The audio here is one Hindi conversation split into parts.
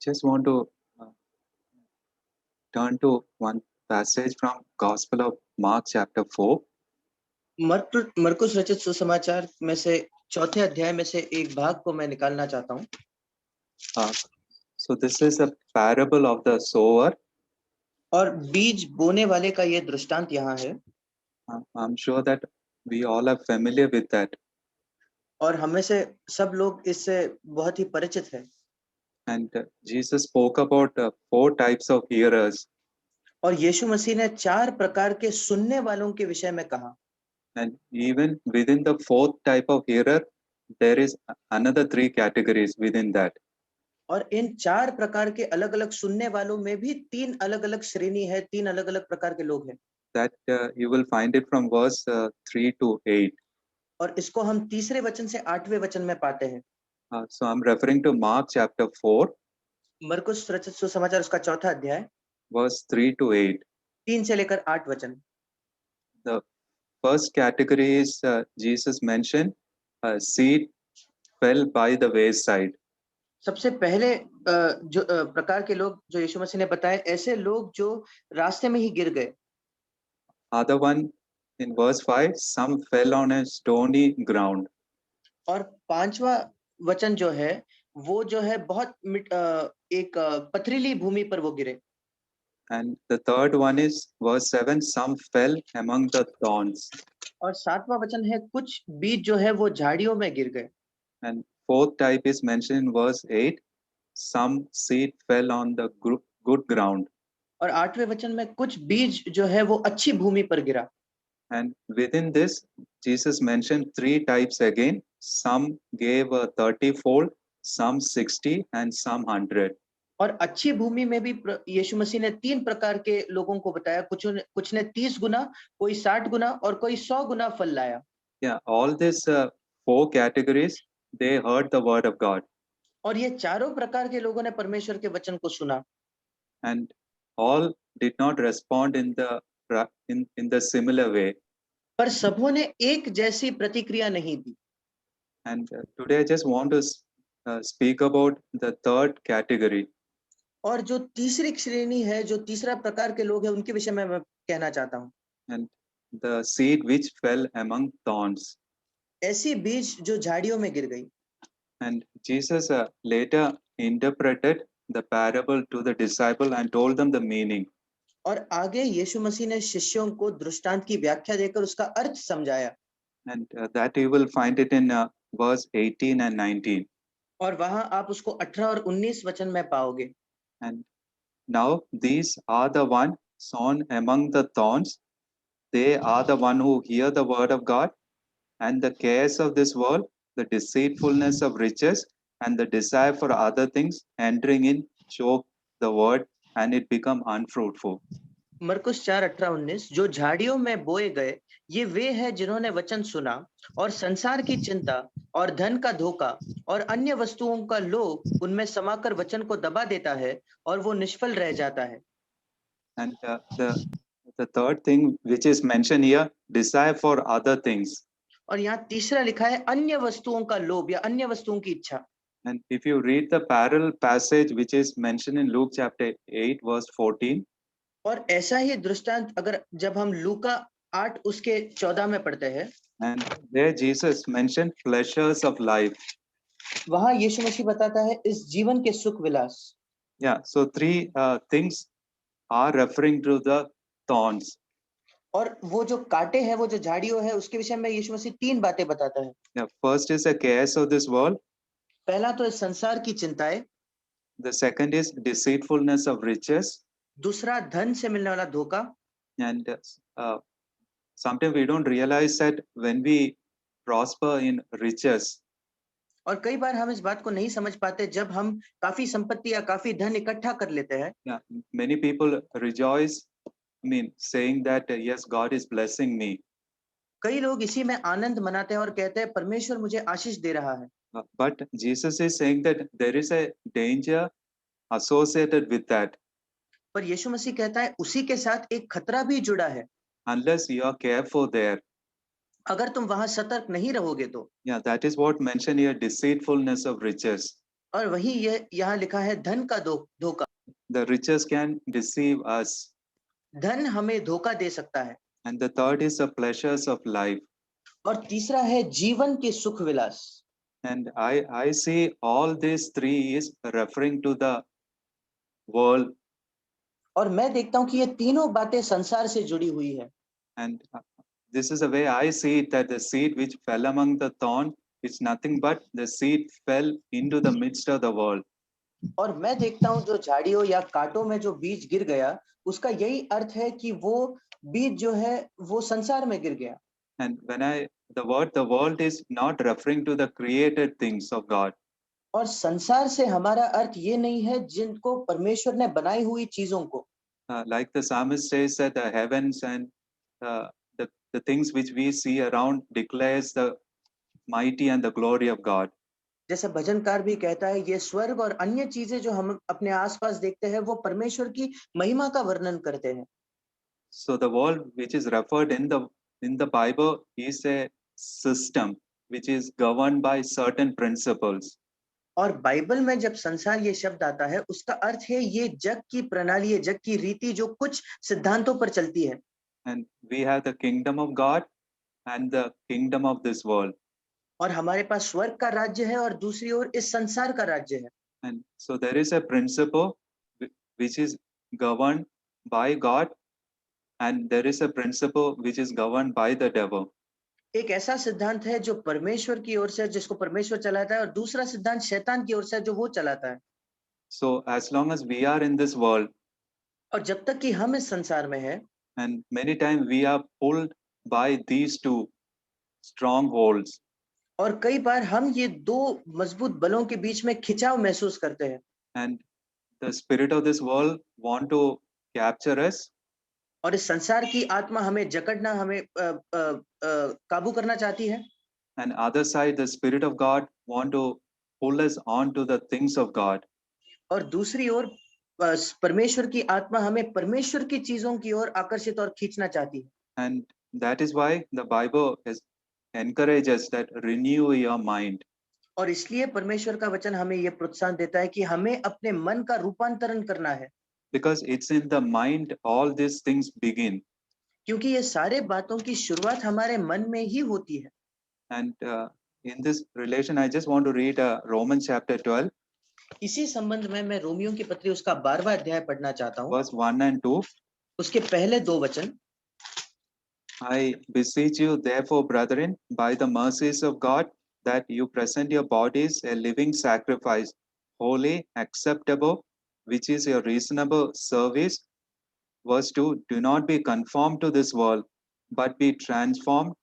just want to uh, turn to one passage from Gospel of Mark, chapter 4. मरकुस रचित सुसमाचार में से चौथे अध्याय में से एक भाग को मैं निकालना चाहता हूँ। So, this is a parable of the sower. और बीज बोने वाले का ये दृष्टांत यहाँ है। I'm sure that we all are familiar with that. और हमें से सब लोग इससे बहुत ही परिचित हैं। And Jesus spoke about 4 types of hearers. और यीशु मसीह ने 4 प्रकार के सुनने वालों के विषय में कहा। And even within the 4th type of hearer, there is another 3 categories within that. और इन 4 प्रकार के अलग-अलग सुनने वालों में भी 3 अलग-अलग श्रेणी है, 3 अलग-अलग प्रकार के लोग हैं। That you will find it from verse 3 to 8. और इसको हम तीसरे वचन से 8वें वचन में पाते हैं। So I'm referring to Mark chapter 4, मरकुस रचित सुसमाचार उसका चौथा अध्याय verse 3 to 8. 3 से लेकर 8 वचन। The first category is Jesus mentioned seed fell by the wayside. सबसे पहले जो प्रकार के लोग जो यीशु मसीह ने बताए, ऐसे लोग जो रास्ते में ही गिर गए। Other one in verse 5, some fell on a stony ground. और 5वां वचन जो है वो जो है बहुत एक पथरीली भूमि पर वो गिरे। And the third one is verse 7, some fell among the thorns. और 7वां वचन है कुछ बीज जो है वो झाड़ियों में गिर गए। And fourth type is mentioned in verse 8, some seed fell on the good ground. और 8वें वचन में कुछ बीज जो है वो अच्छी भूमि पर गिरा। And within this, Jesus mentioned 3 types again. Some gave 30-fold, some 60, and some 100. और अच्छी भूमि में भी यीशु मसीह ने 3 प्रकार के लोगों को बताया। कुछ ने 30 गुना, कोई 60 गुना और कोई 100 गुना फल लाया। Yeah, all these 4 categories, they heard the word of God. और ये चारों प्रकार के लोगों ने परमेश्वर के वचन को सुना। And all did not respond in the similar way. पर सबों ने एक जैसी प्रतिक्रिया नहीं दी। And today I just want to speak about the third category. और जो तीसरी श्रेणी है, जो तीसरा प्रकार के लोग हैं, उनके विषय में मैं कहना चाहता हूँ। And the seed which fell among thorns. ऐसी बीज जो झाड़ियों में गिर गई। And Jesus later interpreted the parable to the disciple and told them the meaning. और आगे यीशु मसीह ने शिष्यों को दृष्टांत की व्याख्या देकर उसका अर्थ समझाया। And that you will find it in verse 18 and 19. और वहां आप उसको 18 और 19 वचन में पाओगे। And now these are the one sown among the thorns. They are the one who hear the word of God, and the cares of this world, the deceitfulness of riches, and the desire for other things entering in choke the word, and it become unfruitful. मरकुस 4:18-19 जो झाड़ियों में बोए गए, ये वे हैं जिन्होंने वचन सुना और संसार की चिंता और धन का धोखा और अन्य वस्तुओं का लोभ उनमें समाकर वचन को दबा देता है और वो निष्फल रह जाता है। And the third thing which is mentioned here, desire for other things. और यहाँ तीसरा लिखा है अन्य वस्तुओं का लोभ या अन्य वस्तुओं की इच्छा। And if you read the parallel passage which is mentioned in Luke chapter 8 verse 14. और ऐसा ही दृष्टांत अगर जब हम लूका 8 उसके 14 में पढ़ते हैं। And there Jesus mentioned pleasures of life. वहां यीशु मसीह बताता है इस जीवन के सुख विलास। Yeah, so 3 things are referring to the thorns. और वो जो कांटे हैं, वो जो झाड़ियों है, उसके विषय में यीशु मसीह 3 बातें बताता है। Yeah, first is the cares of this world. पहला तो इस संसार की चिंताएं। The second is deceitfulness of riches. दूसरा धन से मिलने वाला धोखा। And sometimes we don't realize that when we prosper in riches. और कई बार हम इस बात को नहीं समझ पाते जब हम काफी संपत्ति या काफी धन इकट्ठा कर लेते हैं। Yeah, many people rejoice, saying that yes, God is blessing me. कई लोग इसी में आनंद मनाते हैं और कहते हैं परमेश्वर मुझे आशीष दे रहा है। But Jesus is saying that there is a danger associated with that. पर यीशु मसीह कहता है उसी के साथ एक खतरा भी जुड़ा है। Unless you are careful there. अगर तुम वहां सतर्क नहीं रहोगे तो। Yeah, that is what mentioned here, deceitfulness of riches. और वही ये यहाँ लिखा है धन का धोखा। The riches can deceive us. धन हमें धोखा दे सकता है। And the third is the pleasures of life. और तीसरा है जीवन के सुख विलास। And I see all these three is referring to the world. और मैं देखता हूँ कि ये तीनों बातें संसार से जुड़ी हुई है। And this is the way I see it, that the seed which fell among the thorn is nothing but the seed fell into the midst of the world. और मैं देखता हूँ जो झाड़ियों या कांटों में जो बीज गिर गया, उसका यही अर्थ है कि वो बीज जो है वो संसार में गिर गया। And when the world is not referring to the created things of God. और संसार से हमारा अर्थ ये नहीं है जिनको परमेश्वर ने बनाई हुई चीजों को। Like the psalmist says that the heavens and uh, the things which we see around declares the mighty and the glory of God. जैसे भजनकार भी कहता है, ये स्वर्ग और अन्य चीजें जो हम अपने आसपास देखते हैं वो परमेश्वर की महिमा का वर्णन करते हैं। So the world which is referred in the Bible is a system which is governed by certain principles. और बाइबल में जब संसार ये शब्द आता है, उसका अर्थ है ये जग की प्रणाली, ये जग की रीति जो कुछ सिद्धांतों पर चलती है। And we have the kingdom of God and the kingdom of this world. और हमारे पास स्वर्ग का राज्य है और दूसरी ओर इस संसार का राज्य है। And so there is a principle which is governed by God, and there is a principle which is governed by the devil. एक ऐसा सिद्धांत है जो परमेश्वर की ओर से, जिसको परमेश्वर चलाता है, और दूसरा सिद्धांत शैतान की ओर से जो वो चलाता है। So as long as we are in this world, और जब तक कि हम इस संसार में हैं, and many times we are pulled by these two strongholds. और कई बार हम ये दो मजबूत बलों के बीच में खिंचाव महसूस करते हैं। And the spirit of this world want to capture us, और इस संसार की आत्मा हमें जकड़ना, हमें काबू करना चाहती है। and other side the spirit of God want to pull us on to the things of God. और दूसरी ओर परमेश्वर की आत्मा हमें परमेश्वर की चीजों की ओर आकर्षित और खींचना चाहती है। And that is why the Bible is encourages that renew your mind. और इसलिए परमेश्वर का वचन हमें ये प्रोत्साहन देता है कि हमें अपने मन का रूपांतरण करना है। Because it's in the mind all these things begin. क्योंकि ये सारे बातों की शुरुआत हमारे मन में ही होती है। And in this relation, I just want to read Romans chapter 12, इसी संबंध में मैं रोमियो की पत्री उसका 12वां अध्याय पढ़ना चाहता हूँ। verse 1 and 2. उसके पहले दो वचन। I beseech you, therefore, brethren, by the mercies of God, that you present your bodies a living sacrifice, holy, acceptable, which is your reasonable service. Verse 2, do not be conformed to this world, but be transformed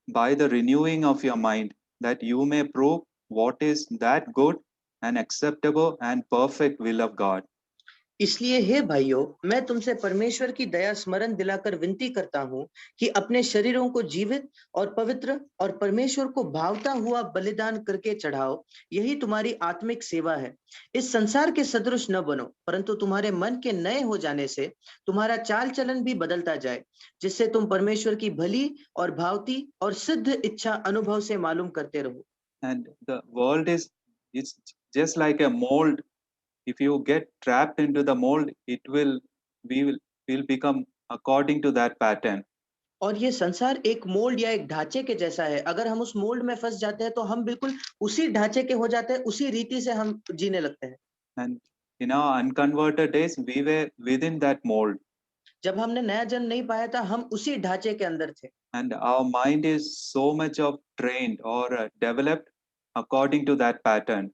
by the renewing of your mind, that you may prove what is that good and acceptable and perfect will of God. इसलिए हे भाइयों, मैं तुमसे परमेश्वर की दया स्मरण दिलाकर विनती करता हूँ कि अपने शरीरों को जीवित और पवित्र और परमेश्वर को भावता हुआ बलिदान करके चढ़ाओ, यही तुम्हारी आत्मिक सेवा है। इस संसार के सदृश न बनो, परंतु तुम्हारे मन के नए हो जाने से तुम्हारा चाल चलन भी बदलता जाए, जिससे तुम परमेश्वर की भली और भावती और सिद्ध इच्छा अनुभव से मालूम करते रहो। And the world is, it's just like a mold. If you get trapped into the mold, will become according to that pattern. और ये संसार एक मोल्ड या एक ढांचे के जैसा है। अगर हम उस मोल्ड में फंस जाते हैं तो हम बिल्कुल उसी ढांचे के हो जाते हैं, उसी रीति से हम जीने लगते हैं। And in our unconverted days, we were within that mold. जब हमने नया जन्म नहीं पाया था, हम उसी ढांचे के अंदर थे। And our mind is so much of trained or developed according to that pattern.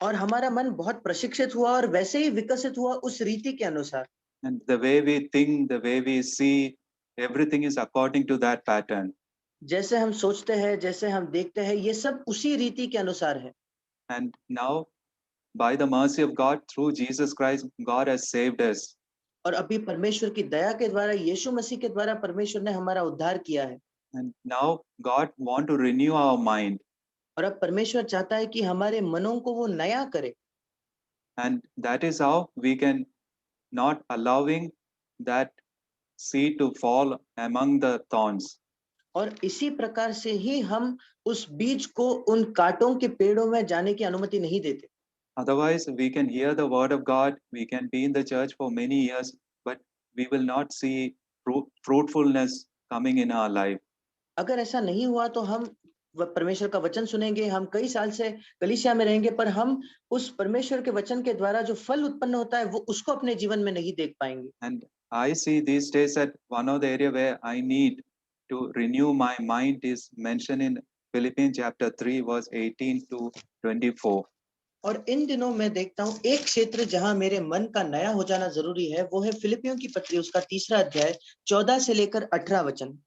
और हमारा मन बहुत प्रशिक्षित हुआ और वैसे ही विकसित हुआ उस रीति के अनुसार। And the way we think, the way we see, everything is according to that pattern. जैसे हम सोचते हैं, जैसे हम देखते हैं, ये सब उसी रीति के अनुसार है। And now, by the mercy of God, through Jesus Christ, God has saved us. और अभी परमेश्वर की दया के द्वारा, यीशु मसीह के द्वारा परमेश्वर ने हमारा उद्धार किया है। And now God want to renew our mind. और अब परमेश्वर चाहता है कि हमारे मनों को वो नया करे। And that is how we can not allowing that seed to fall among the thorns. और इसी प्रकार से ही हम उस बीज को उन कांटों के पेड़ों में जाने की अनुमति नहीं देते। Otherwise, we can hear the word of God, we can be in the church for many years, but we will not see fruitfulness coming in our life. अगर ऐसा नहीं हुआ तो हम परमेश्वर का वचन सुनेंगे, हम कई साल से कलीसिया में रहेंगे, पर हम उस परमेश्वर के वचन के द्वारा जो फल उत्पन्न होता है वो उसको अपने जीवन में नहीं देख पाएंगे। And I see these days that one of the area where I need to renew my mind is mentioned in Philippians chapter 3, verse 18 to 24. और इन दिनों मैं देखता हूँ एक क्षेत्र जहां मेरे मन का नया हो जाना जरूरी है, वो है फिलिपियों की पत्री उसका 3 अध्याय 14 से लेकर 18 वचन।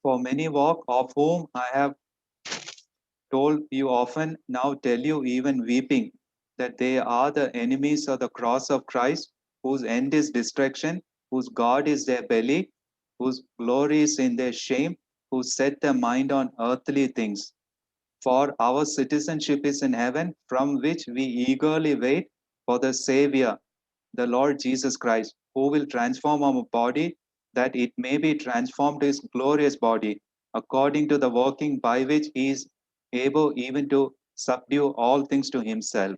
For many walk, of whom I have told you often, now tell you even weeping, that they are the enemies of the cross of Christ, whose end is destruction, whose God is their belly, whose glory is in their shame, who set their mind on earthly things. For our citizenship is in heaven, from which we eagerly wait for the Savior, the Lord Jesus Christ, who will transform our body, that it may be transformed to his glorious body, according to the working by which he is able even to subdue all things to himself.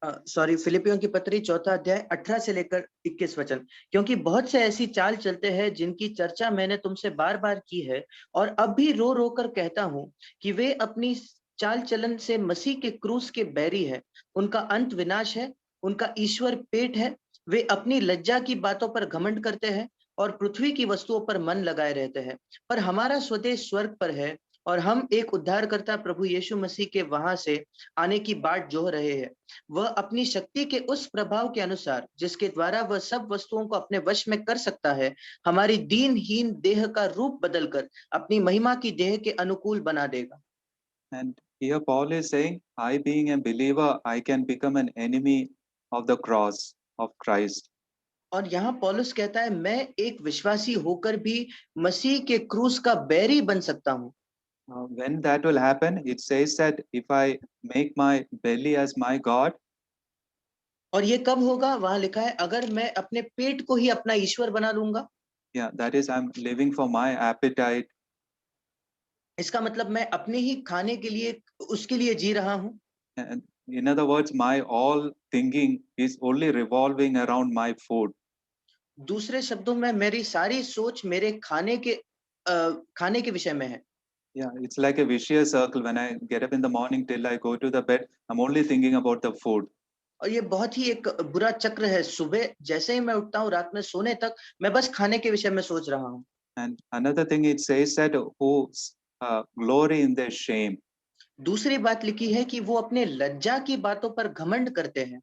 Sorry, फिलिपियों की पत्री 4 अध्याय 18 से लेकर 21 वचन। क्योंकि बहुत से ऐसी चाल चलते हैं जिनकी चर्चा मैंने तुमसे बार बार की है, और अब भी रो रो कर कहता हूँ कि वे अपनी चाल चलन से मसीह के क्रूस के बैरी है। उनका अंत विनाश है, उनका ईश्वर पेट है। वे अपनी लज्जा की बातों पर घमंड करते हैं और पृथ्वी की वस्तुओं पर मन लगाए रहते हैं। पर हमारा स्वदेश स्वर्ग पर है, और हम एक उद्धारकर्ता प्रभु यीशु मसीह के वहां से आने की बाट जोह रहे हैं। वह अपनी शक्ति के उस प्रभाव के अनुसार, जिसके द्वारा वह सब वस्तुओं को अपने वश में कर सकता है, हमारी दीनहीन देह का रूप बदलकर अपनी महिमा की देह के अनुकूल बना देगा। And here Paul is saying, I being a believer, I can become an enemy of the cross of Christ. और यहाँ पौलुस कहता है, मैं एक विश्वासी होकर भी मसीह के क्रूस का बैरी बन सकता हूँ। When that will happen, it says that if I make my belly as my God, और ये कब होगा? वहां लिखा है, अगर मैं अपने पेट को ही अपना ईश्वर बना लूंगा। yeah, that is, I'm living for my appetite. इसका मतलब मैं अपने ही खाने के लिए, उसके लिए जी रहा हूँ। And in other words, my all thinking is only revolving around my food. दूसरे शब्दों में मेरी सारी सोच मेरे खाने के विषय में है। Yeah, it's like a vicious circle. When I get up in the morning till I go to the bed, I'm only thinking about the food. और ये बहुत ही एक बुरा चक्र है। सुबह जैसे ही मैं उठता हूँ, रात में सोने तक मैं बस खाने के विषय में सोच रहा हूँ। And another thing, it says that who glory in their shame. दूसरी बात लिखी है कि वो अपने लज्जा की बातों पर घमंड करते हैं।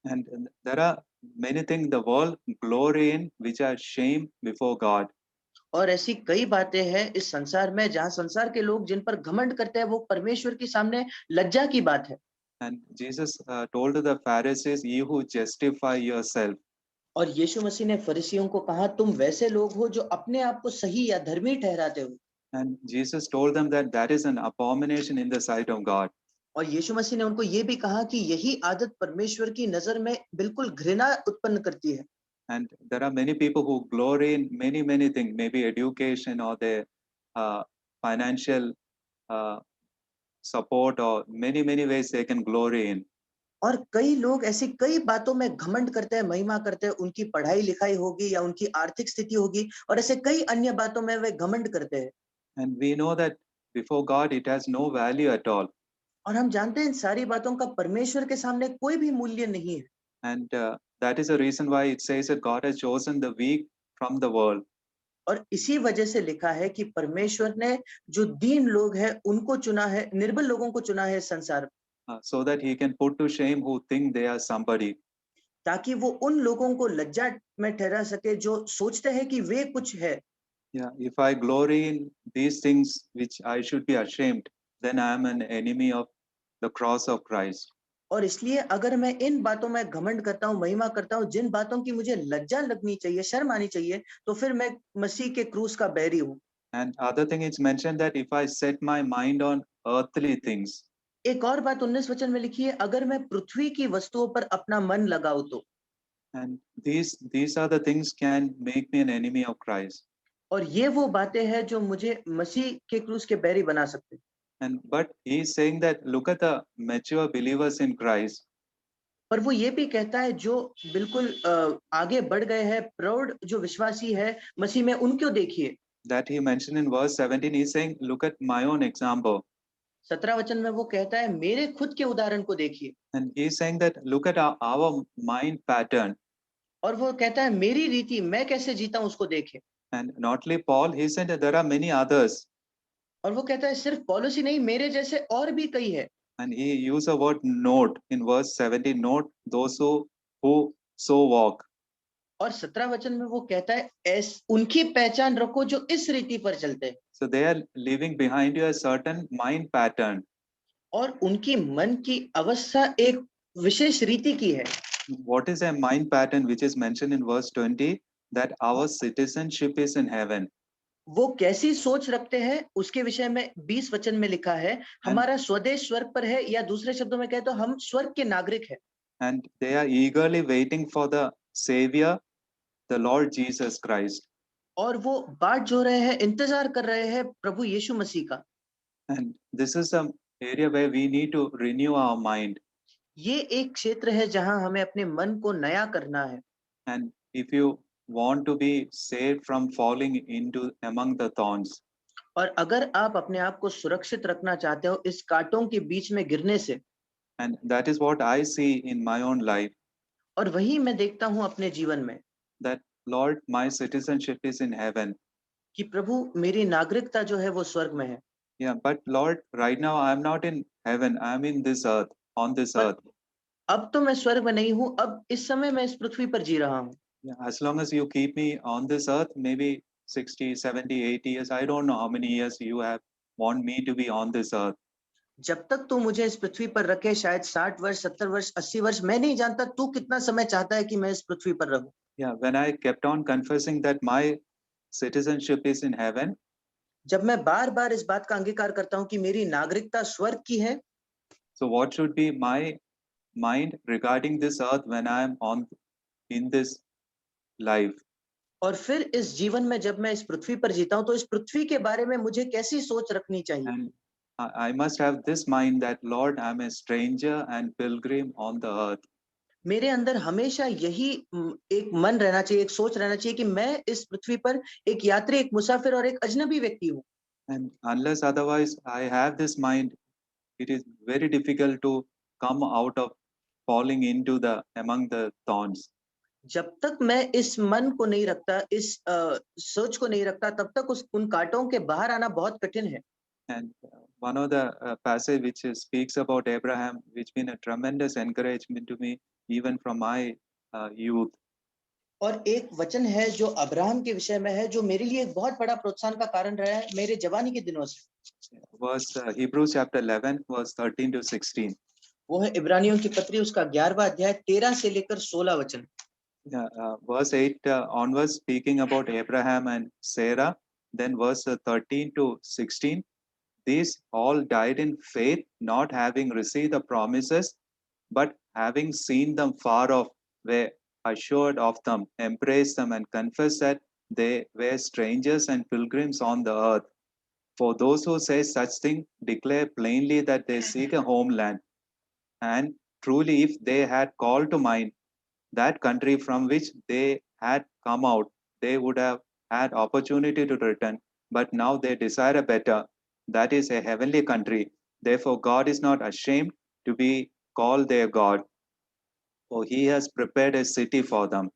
And there are many things the world glory in which are shame before God. और ऐसी कई बातें हैं इस संसार में जहाँ संसार के लोग जिन पर घमंड करते हैं, वो परमेश्वर के सामने लज्जा की बात है। And Jesus told to the Pharisees, "You who justify yourself." और यीशु मसीह ने फरीसियों को कहा, तुम वैसे लोग हो जो अपने आप को सही या धर्मी ठहराते हो। And Jesus told them that that is an abomination in the sight of God. और यीशु मसीह ने उनको ये भी कहा कि यही आदत परमेश्वर की नजर में बिल्कुल घृणा उत्पन्न करती है। And there are many people who glory in many things, maybe education or their financial uh, support, or many ways they can glory in. और कई लोग ऐसी कई बातों में घमंड करते हैं, महिमा करते हैं। उनकी पढ़ाई लिखाई होगी या उनकी आर्थिक स्थिति होगी, और ऐसे कई अन्य बातों में वे घमंड करते हैं। And we know that before God it has no value at all. और हम जानते हैं इन सारी बातों का परमेश्वर के सामने कोई भी मूल्य नहीं है। And that is the reason why it says that God has chosen the weak from the world. और इसी वजह से लिखा है कि परमेश्वर ने जो दीन लोग हैं उनको चुना है, निर्बल लोगों को चुना है इस संसार में, So that he can put to shame who think they are somebody. ताकि वो उन लोगों को लज्जा में ठहरा सके जो सोचते हैं कि वे कुछ है। Yeah, if I glory in these things which I should be ashamed, then I am an enemy of the cross of Christ. और इसलिए अगर मैं इन बातों में घमंड करता हूँ, महिमा करता हूँ, जिन बातों की मुझे लज्जा लगनी चाहिए, शर्म आनी चाहिए, तो फिर मैं मसीह के क्रूस का बैरी हूँ। And other thing it's mentioned that if I set my mind on earthly things, एक और बात 19 वचन में लिखी है, अगर मैं पृथ्वी की वस्तुओं पर अपना मन लगाऊं तो। and these are the things can make me an enemy of Christ. और ये वो बातें हैं जो मुझे मसीह के क्रूस के बैरी बना सकते हैं। But he is saying that look at the mature believers in Christ. पर वो ये भी कहता है जो बिल्कुल आगे बढ़ गए हैं, प्रौढ़ जो विश्वासी है मसीह में, उनको देखिए। That he mentioned in verse 17, he's saying, look at my own example. 17 वचन में वो कहता है मेरे खुद के उदाहरण को देखिए। And he's saying that look at our mind pattern. और वो कहता है मेरी रीति मैं कैसे जीता हूं उसको देखे। And not only Paul, he said that there are many others. और वो कहता है सिर्फ पौलुस ही नहीं, मेरे जैसे और भी कई है। And he used the word note in verse 17, note those who so walk. और 17 वचन में वो कहता है उनकी पहचान रखो जो इस रीति पर चलते हैं। So they are leaving behind you a certain mind pattern. और उनकी मन की अवस्था एक विशेष रीति की है। What is a mind pattern which is mentioned in verse 20? That our citizenship is in heaven. वो कैसी सोच रखते हैं उसके विषय में 20 वचन में लिखा है, हमारा स्वदेश स्वर्ग पर है, या दूसरे शब्दों में कहे तो हम स्वर्ग के नागरिक हैं। And they are eagerly waiting for the Savior, the Lord Jesus Christ. और वो बाट जो रहे हैं, इंतजार कर रहे हैं प्रभु यीशु मसीह का। And this is an area where we need to renew our mind. ये एक क्षेत्र है जहां हमें अपने मन को नया करना है। And if you want to be saved from falling into among the thorns, और अगर आप अपने आप को सुरक्षित रखना चाहते हो इस कांटों के बीच में गिरने से, and that is what I see in my own life, और वही मैं देखता हूं अपने जीवन में, that Lord, my citizenship is in heaven. कि प्रभु मेरी नागरिकता जो है वो स्वर्ग में है। Yeah, but Lord, right now I am not in heaven, I am in this earth, on this पर earth. अब तो मैं स्वर्ग में नहीं हूं, अब इस समय मैं इस पृथ्वी पर जी रहा हूं। Yeah, as long as you keep me on this earth, maybe 60, 70, 80 years, I don't know how many years you have want me to be on this earth. जब तक तू मुझे इस पृथ्वी पर रखे, शायद 60 वर्ष, 70 वर्ष, 80 वर्ष, मैं नहीं जानता तू कितना समय चाहता है कि मैं इस पृथ्वी पर रहूं। Yeah, when I kept on confessing that my citizenship is in heaven, जब मैं बार बार इस बात का अंगीकार करता हूं कि मेरी नागरिकता स्वर्ग की है, so what should be my mind regarding this earth when I am on in this life? और फिर इस जीवन में जब मैं इस पृथ्वी पर जीता हूं तो इस पृथ्वी के बारे में मुझे कैसी सोच रखनी चाहिए। And I must have this mind that Lord, I'm a stranger and pilgrim on the earth. मेरे अंदर हमेशा यही एक मन रहना चाहिए, एक सोच रहना चाहिए कि मैं इस पृथ्वी पर एक यात्री, एक मुसाफिर और एक अजनबी व्यक्ति हूँ। And unless otherwise I have this mind, it is very difficult to come out of falling into the among the thorns. जब तक मैं इस मन को नहीं रखता, इस सोच को नहीं रखता, तब तक उन कांटों के बाहर आना बहुत कठिन है। And one of the passage which speaks about Abraham, which been a tremendous encouragement to me even from my youth. और एक वचन है जो अब्राहम के विषय में है, जो मेरे लिए एक बहुत बड़ा प्रोत्साहन का कारण रहा है मेरे जवानी के दिनों से। Verse Hebrews chapter 11, verse 13 to 16. वो है इब्रानियों की पत्री, उसका 11वां अध्याय 13 से लेकर 16 वचन। Verse 8 onwards, speaking about Abraham and Sarah. Then verse 13 to 16. These all died in faith, not having received the promises, but having seen them far off, were assured of them, embraced them, and confessed that they were strangers and pilgrims on the earth. For those who say such things declare plainly that they seek a homeland. And truly, if they had called to mind that country from which they had come out, they would have had opportunity to return. But now they desire a better, that is a heavenly country. Therefore, God is not ashamed to be called their God, for he has prepared a city for them.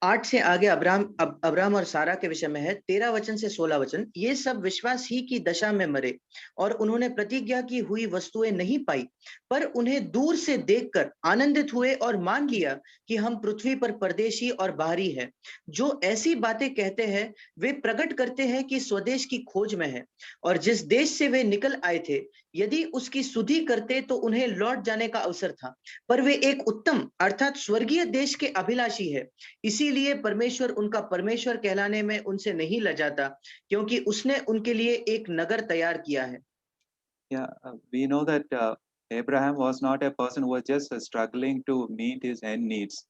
8 से आगे अब्राहम और सारा के विषय में है, 13 वचन से 16 वचन। ये सब विश्वास ही की दशा में मरे और उन्होंने प्रतिज्ञा की हुई वस्तुएं नहीं पाई, पर उन्हें दूर से देखकर आनंदित हुए और मान लिया कि हम पृथ्वी पर परदेशी और बाहरी हैं। जो ऐसी बातें कहते हैं वे प्रकट करते हैं कि स्वदेश की खोज में है, और जिस देश से वे निकल आए थे यदि उसकी सुधि करते तो उन्हें लौट जाने का अवसर था, पर वे एक उत्तम अर्थात स्वर्गीय देश के अभिलाषी है। इसीलिए परमेश्वर उनका परमेश्वर कहलाने में उनसे नहीं लजाता, क्योंकि उसने उनके लिए एक नगर तैयार किया है। Yeah, we know that Abraham was not a person who was just struggling to meet his end needs.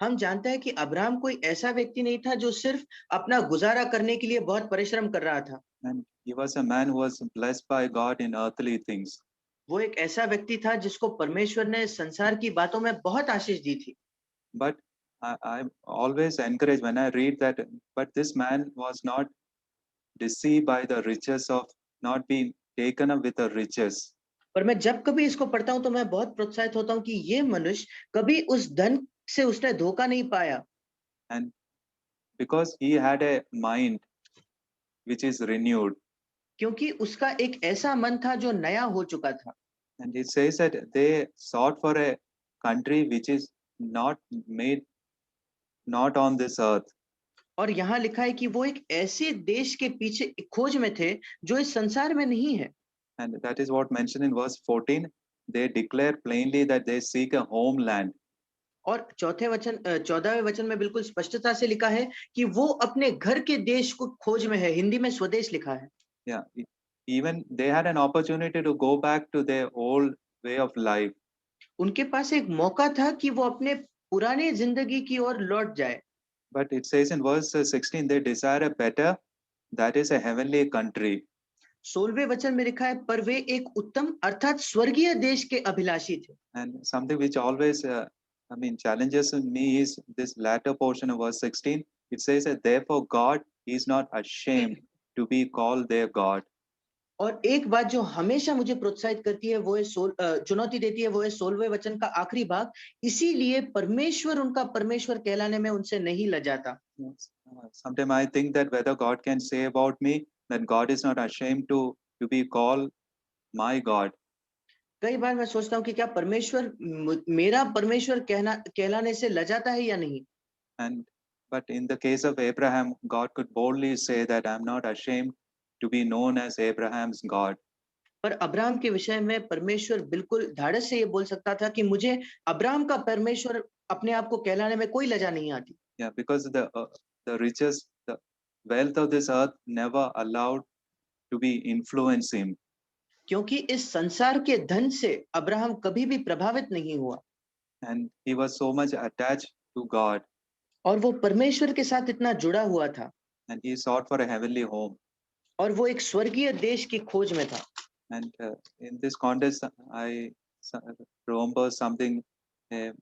हम जानते हैं कि अब्राहम कोई ऐसा व्यक्ति नहीं था जो सिर्फ अपना गुजारा करने के लिए बहुत परिश्रम कर रहा था। And he was a man who was blessed by God in earthly things. वो एक ऐसा व्यक्ति था जिसको परमेश्वर ने संसार की बातों में बहुत आशीष दी थी। But I'm always encouraged when I read that, but this man was not deceived by the riches of not being taken up with the riches. पर मैं जब कभी इसको पढ़ता हूँ तो मैं बहुत प्रोत्साहित होता हूँ कि ये मनुष्य कभी उस धन से उसने धोखा नहीं पाया, And because he had a mind which is renewed. क्योंकि उसका एक ऐसा मन था जो नया हो चुका था। And it says that they sought for a country which is not made, not on this earth. और यहाँ लिखा है कि वो एक ऐसे देश के पीछे खोज में थे जो इस संसार में नहीं है। And that is what mentioned in verse 14. They declare plainly that they seek a homeland. और 14वें वचन में बिल्कुल स्पष्टता से लिखा है कि वो अपने घर के देश को खोज में है। हिंदी में स्वदेश लिखा है। Yeah, even they had an opportunity to go back to their old way of life. उनके पास एक मौका था कि वो अपने पुराने जिंदगी की ओर लौट जाए। But it says in verse 16, they desire a better, that is a heavenly country. 16वें वचन में लिखा है पर वे एक उत्तम अर्थात स्वर्गीय देश के अभिलाषी थे। And something which always, challenges me is this latter portion of verse 16. It says that therefore God is not ashamed to be called their God. और एक बात जो हमेशा मुझे प्रोत्साहित करती है वो है चुनौती देती है वो है 16वें वचन का आखिरी भाग, इसीलिए परमेश्वर उनका परमेश्वर कहलाने में उनसे नहीं लजाता। Yes. Sometimes I think that whether God can say about me that God is not ashamed to be called my God. कई बार मैं सोचता हूँ कि क्या परमेश्वर मेरा परमेश्वर कहलाने से लजाता है या नहीं। And but in the case of Abraham, God could boldly say that I'm not ashamed to be known as Abraham's God. पर अब्राहम के विषय में परमेश्वर बिल्कुल धाड़स से ये बोल सकता था कि मुझे अब्राहम का परमेश्वर अपने आप को कहलाने में कोई लजा नहीं आती। Yeah, because the riches, the wealth of this earth never allowed to be influence him. क्योंकि इस संसार के धन से अब्राहम कभी भी प्रभावित नहीं हुआ And he was so much attached to God, और वो परमेश्वर के साथ इतना जुड़ा हुआ था and he sought for a heavenly home. और वो एक स्वर्गीय देश की खोज में था। And in this context, I remember something a,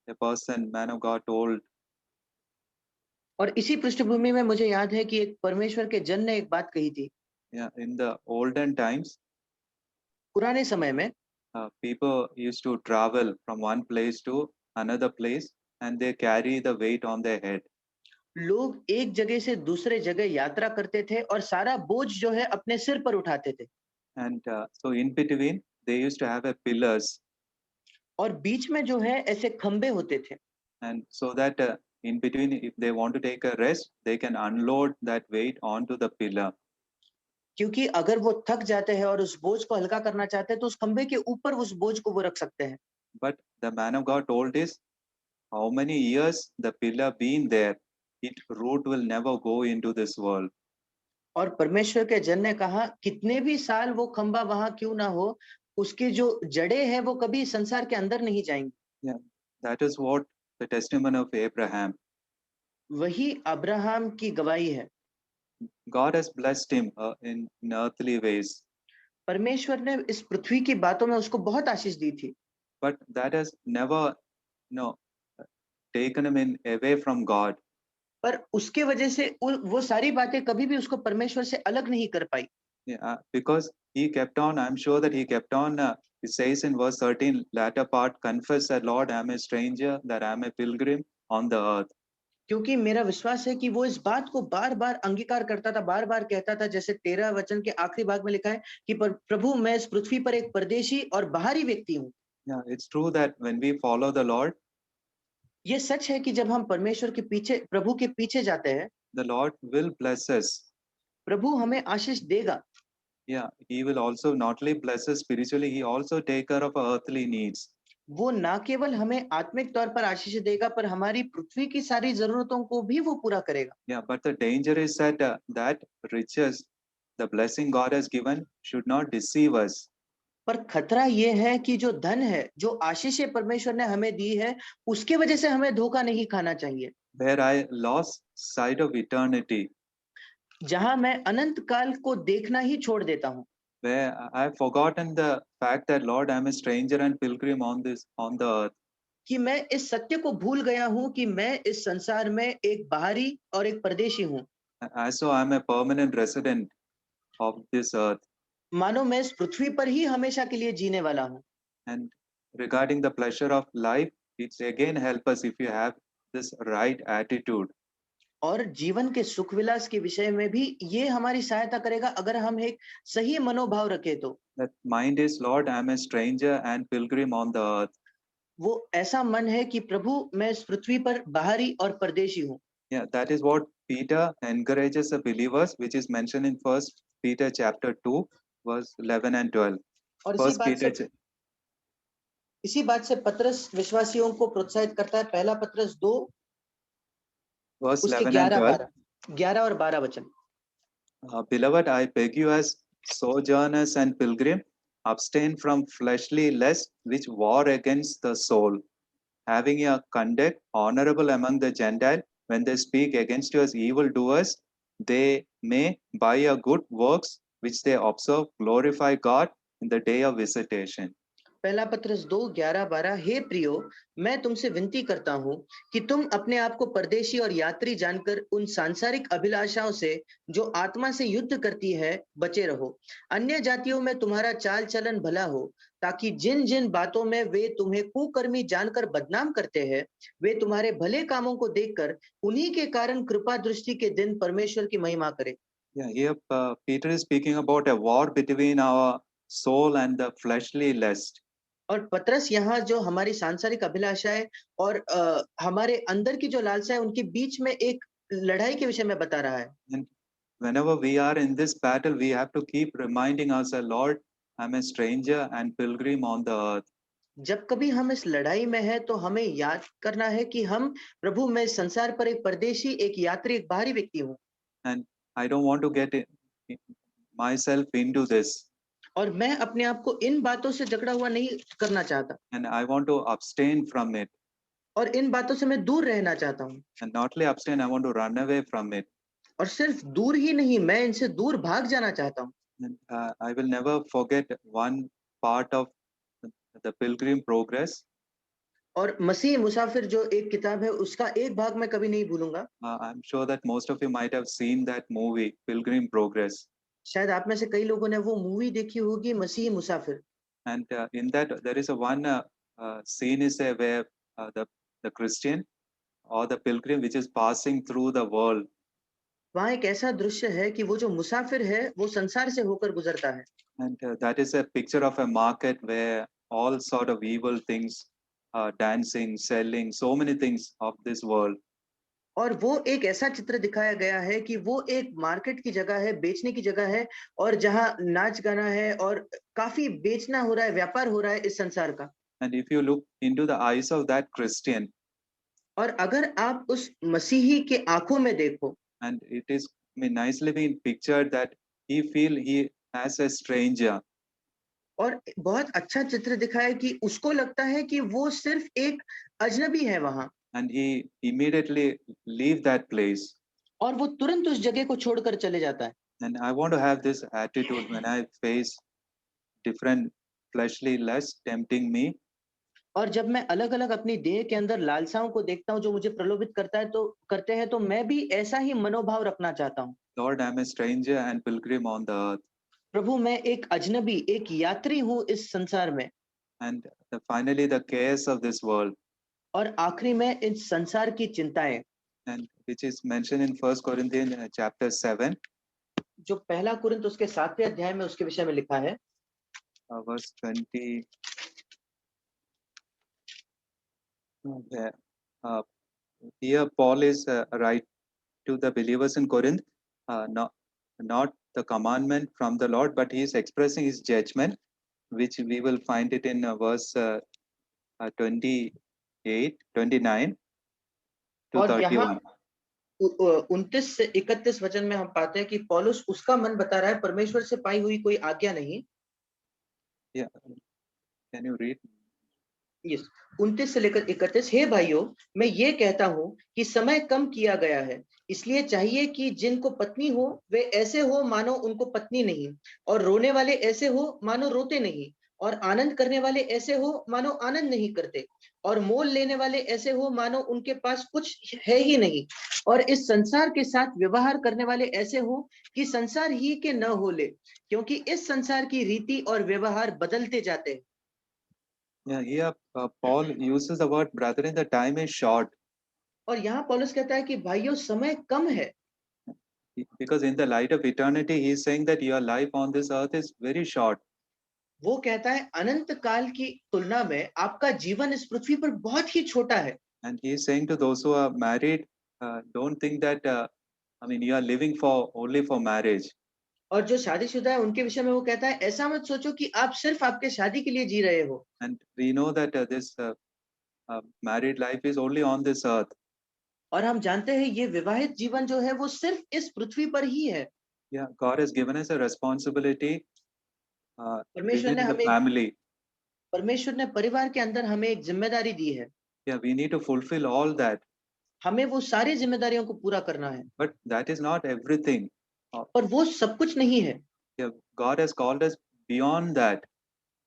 a person, man of God, told. और इसी पृष्ठभूमि में मुझे याद है कि एक परमेश्वर के जन ने एक बात कही थी। Yeah, in the olden times, पुराने समय में people used to travel from one place to another place, and they carry the weight on their head. लोग एक जगह से दूसरे जगह यात्रा करते थे और सारा बोझ जो है अपने सिर पर उठाते थे। And so in between, they used to have a pillars, और बीच में जो है ऐसे खंबे होते थे and so that in between, if they want to take a rest, they can unload that weight onto the pillar. क्योंकि अगर वो थक जाते हैं और उस बोझ को हल्का करना चाहते हैं तो उस खंबे के ऊपर उस बोझ को वो रख सकते हैं। But the man of God told is, how many years the pillar been there, its root will never go into this world. और परमेश्वर के जन ने कहा कितने भी साल वो खंबा वहां क्यों ना हो, उसके जो जड़ें हैं वो कभी संसार के अंदर नहीं जाएंगी। Yeah, that is what the testimony of Abraham. वही अब्राहम की गवाही है। God has blessed him in earthly ways, परमेश्वर ने इस पृथ्वी की बातों में उसको बहुत आशीष दी थी, but that has never, taken him away from God. पर उसके वजह से वो सारी बातें कभी भी उसको परमेश्वर से अलग नहीं कर पाई। Yeah, because he kept on. I'm sure that he kept on. It says in verse 13, latter part, confess that Lord, I'm a stranger, that I'm a pilgrim on the earth. क्योंकि मेरा विश्वास है कि वो इस बात को बार बार अंगीकार करता था, बार बार कहता था, जैसे 13 वचन के आखिरी भाग में लिखा है कि प्रभु मैं इस पृथ्वी पर एक परदेशी और बाहरी व्यक्ति हूँ। Yeah, it's true that when we follow the Lord, ये सच है कि जब हम परमेश्वर के पीछे प्रभु के पीछे जाते हैं, the Lord will bless us. प्रभु हमें आशीष देगा। Yeah, he will also not only bless us spiritually, he also take care of our earthly needs. वो ना केवल हमें आत्मिक तौर पर आशीष देगा पर हमारी पृथ्वी की सारी जरूरतों को भी वो पूरा करेगा। Yeah, but the danger is that that riches, the blessing God has given, should not deceive us. पर खतरा ये है कि जो धन है, जो आशीषें परमेश्वर ने हमें दी है, उसके वजह से हमें धोखा नहीं खाना चाहिए। Where I lost sight of eternity. जहां मैं अनंत काल को देखना ही छोड़ देता हूँ, where I've forgotten the fact that Lord, I'm a stranger and pilgrim on the earth. कि मैं इस सत्य को भूल गया हूँ कि मैं इस संसार में एक बाहरी और एक परदेशी हूँ। As so I'm a permanent resident of this earth. मानो मैं इस पृथ्वी पर ही हमेशा के लिए जीने वाला हूँ। And regarding the pleasure of life, it's again help us if you have this right attitude. और जीवन के सुख विलास के विषय में भी ये हमारी सहायता करेगा अगर हम एक सही मनोभाव रखें तो। That mind is, Lord, I'm a stranger and pilgrim on the earth. वो ऐसा मन है कि प्रभु मैं इस पृथ्वी पर बाहरी और परदेशी हूँ। Yeah, that is what Peter encourages the believers, which is mentioned in First Peter chapter 2, verse 11 and 12. और First Peter इसी बात से पतरस विश्वासियों को प्रोत्साहित करता है। पहला पतरस 2 verse उसके 11 and 12. 11 और 12 वचन। Beloved, I beg you as sojourners and pilgrim, abstain from fleshly lusts which war against the soul, having your conduct honorable among the Gentiles, when they speak against you as evildoers, they may, by your good works which they observe, glorify God in the day of visitation. पहला पत्रस 2 11 12। हे प्रियो, मैं तुमसे विनती करता हूँ कि तुम अपने आप को परदेशी और यात्री जानकर उन सांसारिक अभिलाषाओं से जो आत्मा से युद्ध करती है बचे रहो। अन्य जातियों में तुम्हारा चाल चलन भला हो, ताकि जिन जिन बातों में वे तुम्हें कुकर्मी जानकर बदनाम करते हैं, वे तुम्हारे भले कामों को देखकर उन्हीं के कारण कृपा दृष्टि के दिन परमेश्वर की महिमा करे। Yeah, here Peter is speaking about a war between our soul and the fleshly lust. और पतरस यहाँ जो हमारी सांसारिक अभिलाषा है और हमारे अंदर की जो लालसा है उनके बीच में एक लड़ाई के विषय में बता रहा है। And whenever we are in this battle, we have to keep reminding ourselves, Lord, I'm a stranger and pilgrim on the earth. जब कभी हम इस लड़ाई में है तो हमें याद करना है कि हम प्रभु मैं इस संसार पर एक परदेशी, एक यात्री, एक बाहरी व्यक्ति हूँ। And I don't want to get myself into this. और मैं अपने आप को इन बातों से जकड़ा हुआ नहीं करना चाहता And I want to abstain from it. और इन बातों से मैं दूर रहना चाहता हूँ। And not only abstain, I want to run away from it. और सिर्फ दूर ही नहीं, मैं इनसे दूर भाग जाना चाहता हूँ। And I will never forget one part of the Pilgrim Progress. और मसीह मुसाफिर जो एक किताब है उसका एक भाग मैं कभी नहीं भूलूंगा। I'm sure that most of you might have seen that movie, Pilgrim Progress. शायद आप में से कई लोगों ने वो मूवी देखी होगी, मसीह मुसाफिर। And in that, there is a one scene is where the Christian or the pilgrim which is passing through the world. वहाँ एक ऐसा दृश्य है कि वो जो मुसाफिर है वो संसार से होकर गुजरता है। And that is a picture of a market where all sort of evil things, dancing, selling, so many things of this world. और वो एक ऐसा चित्र दिखाया गया है कि वो एक मार्केट की जगह है, बेचने की जगह है और जहाँ नाच गाना है और काफी बेचना हो रहा है, व्यापार हो रहा है इस संसार का। And if you look into the eyes of that Christian, और अगर आप उस मसीही के आंखों में देखो, and it is nicely been pictured that he feel he as a stranger. और बहुत अच्छा चित्र दिखाया है कि उसको लगता है कि वो सिर्फ एक अजनबी है वहां। And he immediately leave that place. और वो तुरंत उस जगह को छोड़कर चले जाता है। And I want to have this attitude when I face different fleshly lusts tempting me. और जब मैं अलग-अलग अपनी देह के अंदर लालसाओं को देखता हूँ जो मुझे प्रलोभित करते हैं तो मैं भी ऐसा ही मनोभाव रखना चाहता हूँ। Lord, I'm a stranger and pilgrim on the earth. प्रभु मैं एक अजनबी, एक यात्री हूँ इस संसार में। And finally, the cares of this world, और आखिरी में इस संसार की चिंताएं, and which is mentioned in First Corinthians chapter 7, जो पहला कुरिन्थ उसके 7वें अध्याय में उसके विषय में लिखा है। verse 20. Where, uh, here, Paul is right to the believers in Corinth, not the commandment from the Lord, but he is expressing his judgment, which we will find it in verse 28, 29 to और यहाँ 31. 29 से 31 वचन में हम पाते हैं कि पौलुस उसका मन बता रहा है, परमेश्वर से पाई हुई कोई आज्ञा नहीं। Yeah, can you read? Yes 29 से लेकर 31। हे भाइयों, मैं ये कहता हूँ कि समय कम किया गया है, इसलिए चाहिए कि जिनको पत्नी हो वे ऐसे हो मानो उनको पत्नी नहीं, और रोने वाले ऐसे हो मानो रोते नहीं, और आनंद करने वाले ऐसे हो मानो आनंद नहीं करते, और मोल लेने वाले ऐसे हो मानो उनके पास कुछ है ही नहीं, और इस संसार के साथ व्यवहार करने वाले ऐसे हो कि संसार ही के न हो ले, क्योंकि इस संसार की रीति और व्यवहार बदलते जाते हैं। Yeah, here Paul uses the word brethren, the time is short. और यहाँ पौलुस कहता है कि भाइयों समय कम है, Because in the light of eternity, he is saying that your life on this earth is very short. वो कहता है अनंत काल की तुलना में आपका जीवन इस पृथ्वी पर बहुत ही छोटा है। And he is saying to those who are married, don't think that, I mean, you are living for only for marriage. और जो शादीशुदा है उनके विषय में वो कहता है ऐसा मत सोचो कि आप सिर्फ आपके शादी के लिए जी रहे हो। And we know that this married life is only on this earth. और हम जानते हैं ये विवाहित जीवन जो है वो सिर्फ इस पृथ्वी पर ही है। Yeah, God has given us a responsibility परमेश्वर ने within the हमें family. परमेश्वर ने परिवार के अंदर हमें एक जिम्मेदारी दी है। Yeah, we need to fulfill all that. हमें वो सारी जिम्मेदारियों को पूरा करना है, But that is not everything. पर वो सब कुछ नहीं है। Yeah, God has called us beyond that.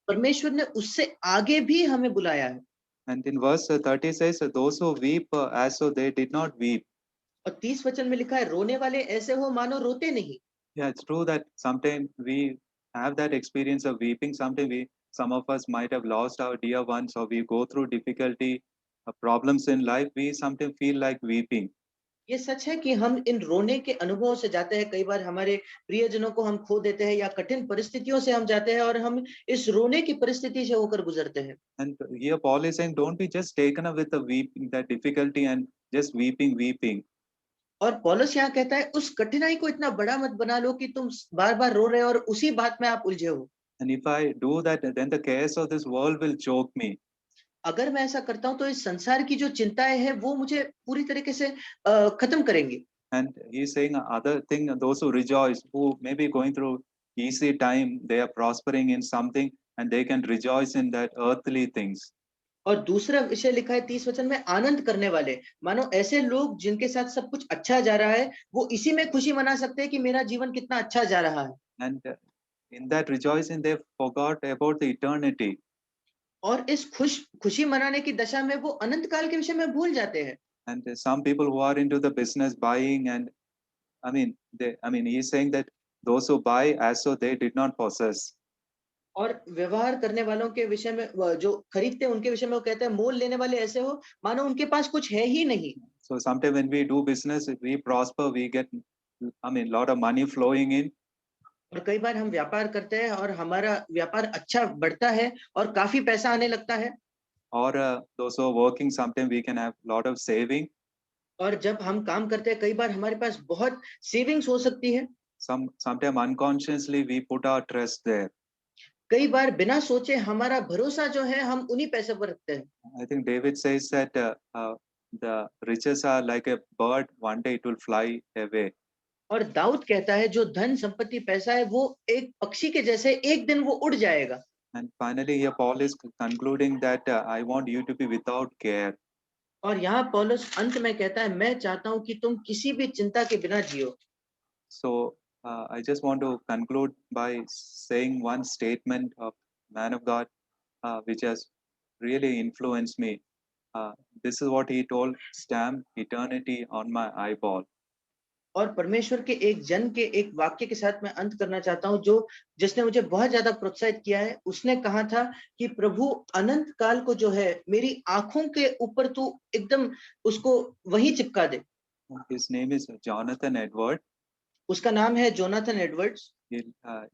परमेश्वर ने उससे आगे भी हमें बुलाया है। And in verse 30 says, those who weep as though they did not weep. और 30 वचन में लिखा है रोने वाले ऐसे हो मानो रोते नहीं। Yeah, it's true that sometimes we have that experience of weeping. Sometimes some of us might have lost our dear ones, or we go through difficulty, problems in life. We sometimes feel like weeping. ये सच है कि हम इन रोने के अनुभव से जाते हैं, कई बार हमारे प्रियजनों को हम खो देते हैं या कठिन परिस्थितियों से हम जाते हैं और हम इस रोने की परिस्थिति से होकर गुजरते हैं। And here Paul is saying, don't be just taken up with the weeping, that difficulty, and just weeping, weeping. और पौलुस यहाँ कहता है उस कठिनाई को इतना बड़ा मत बना लो कि तुम बार बार रो रहे हो और उसी बात में आप उलझे हो। And if I do that, then the cares of this world will choke me. अगर मैं ऐसा करता हूं तो इस संसार की जो चिंताएं हैं वो मुझे पूरी तरीके से खत्म करेंगी। And he's saying other thing, those who rejoice, who may be going through easy time, they are prospering in something, and they can rejoice in that earthly things. और दूसरा विषय लिखा है 30 वचन में आनंद करने वाले, मानो ऐसे लोग जिनके साथ सब कुछ अच्छा जा रहा है वो इसी में खुशी मना सकते हैं कि मेरा जीवन कितना अच्छा जा रहा है। And in that rejoicing, they forgot about the eternity. और इस खुशी मनाने की दशा में वो अनंत काल के विषय में भूल जाते हैं। And some people who are into the business buying, and he's saying that those who buy as so they did not possess. और व्यवहार करने वालों के विषय में जो खरीदते हैं उनके विषय में वो कहते हैं मोल लेने वाले ऐसे हो मानो उनके पास कुछ है ही नहीं। So sometimes when we do business, we prosper, we get, lot of money flowing in. और कई बार हम व्यापार करते हैं और हमारा व्यापार अच्छा बढ़ता है और काफी पैसा आने लगता है। Or those who are working, sometimes we can have lot of saving. और जब हम काम करते हैं कई बार हमारे पास बहुत सेविंग्स हो सकती है। Sometimes unconsciously we put our trust there. कई बार बिना सोचे हमारा भरोसा जो है हम उन्हीं पैसे पर रखते हैं। I think David says that the riches are like a bird, one day it will fly away. और दाऊद कहता है जो धन संपत्ति पैसा है वो एक पक्षी के जैसे एक दिन वो उड़ जाएगा। And finally, here Paul is concluding that I want you to be without care. और यहाँ पौलुस अंत में कहता है मैं चाहता हूँ कि तुम किसी भी चिंता के बिना जियो। So I just want to conclude by saying one statement of man of God, which has really influenced me. This is what he told: "Stamp eternity on my eyeball." और परमेश्वर के एक जन के एक वाक्य के साथ मैं अंत करना चाहता हूँ जो जिसने मुझे बहुत ज्यादा प्रोत्साहित किया है। उसने कहा था कि प्रभु अनंत काल को जो है मेरी आंखों के ऊपर तू एकदम उसको वही चिपका दे। His name is Jonathan Edward. उसका नाम है Jonathan Edwards. He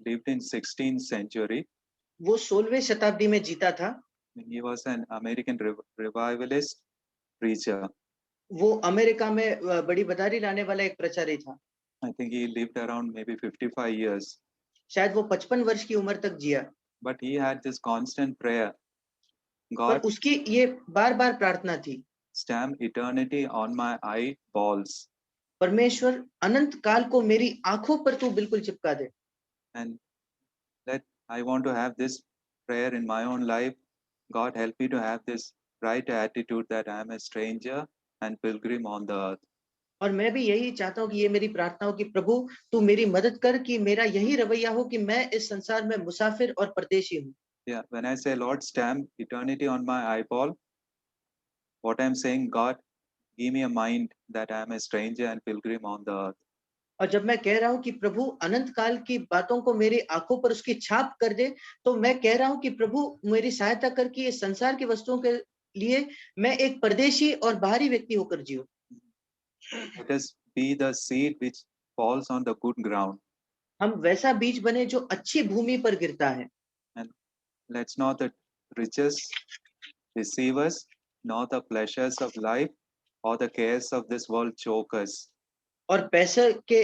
lived in 16th century. वो 16वीं शताब्दी में जीता था। He was an American revivalist preacher. वो अमेरिका में बड़ी बदारी लाने वाला एक प्रचारी था। I think he lived around maybe 55 years. शायद वो 55 वर्ष की उम्र तक जिया। But he had this constant prayer: पर God, उसकी ये बार बार प्रार्थना थी stamp eternity on my eyeballs. परमेश्वर अनंत काल को मेरी आंखों पर तू बिल्कुल चिपका दे। And that I want to have this prayer in my own life. God, help me to have this right attitude that I am a stranger and pilgrim on the earth. और मैं भी यही चाहता हूँ कि ये मेरी प्रार्थना हो कि प्रभु तू मेरी मदद कर कि मेरा यही रवैया हो कि मैं इस संसार में मुसाफिर और परदेशी हूँ। Yeah, when I say, Lord, stamp eternity on my eyeball, what I'm saying, God, give me a mind that I am a stranger and pilgrim on the earth. और जब मैं कह रहा हूँ कि प्रभु अनंत काल की बातों को मेरी आंखों पर उसकी छाप कर दे, तो मैं कह रहा हूँ कि प्रभु मेरी सहायता कर कि इस संसार की वस्तुओं के लिए मैं एक परदेशी और बाहरी व्यक्ति होकर जीऊं। Let us be the seed which falls on the good ground. हम वैसा बीज बने जो अच्छी भूमि पर गिरता है। And let's not the riches deceive us, nor the pleasures of life or the cares of this world choke us. और पैसे के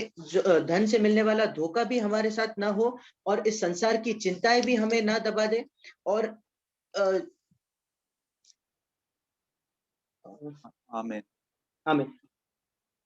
धन से मिलने वाला धोखा भी हमारे साथ ना हो और इस संसार की चिंताएं भी हमें ना दबा दे और Amen. हमें